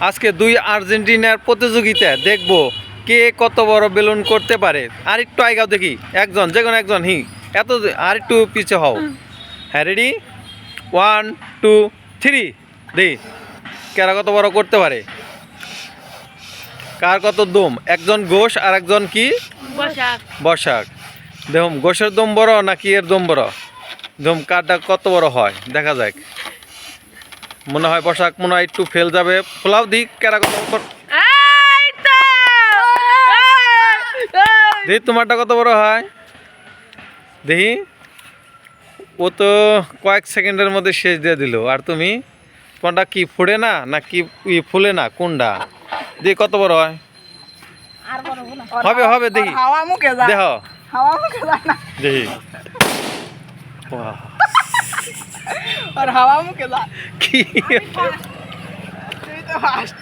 আজকে দুই আর্জেন্টিনার প্রতিযোগিতা দেখবো কে কত বড় বেলুন করতে পারে। আর একটু আগাও দেখি, একজন যে কোনো একজন এত আর একটু পিছে হও। হ্যাঁ, রেডি, 1 2 3 দেখি কারা কত বড় করতে পারে, কার কত দম। একজন গোশ আর একজন কি বসাক। দেখুন গোশের দম বড় নাকি এর দম বড়, দম কারটা কত বড় হয় দেখা যাক। মনে হয় বসাক মনে হয় একটু ফেল যাবে। ফোলাও দিক কারা কত দেখি তোমারটা কত বড় হয় দেখি। ও তো কয়েক সেকেন্ডের মধ্যে শেষ দিয়ে দিল, আর তুমি তোমারটা কি ফুড়ে না নাকি ফুলে না, কোনটা দেখি কত বড় হয়। হবে হবে দেখি, দেখ দেখি। और हवा मुके जा কি তুই তো ফাস্ট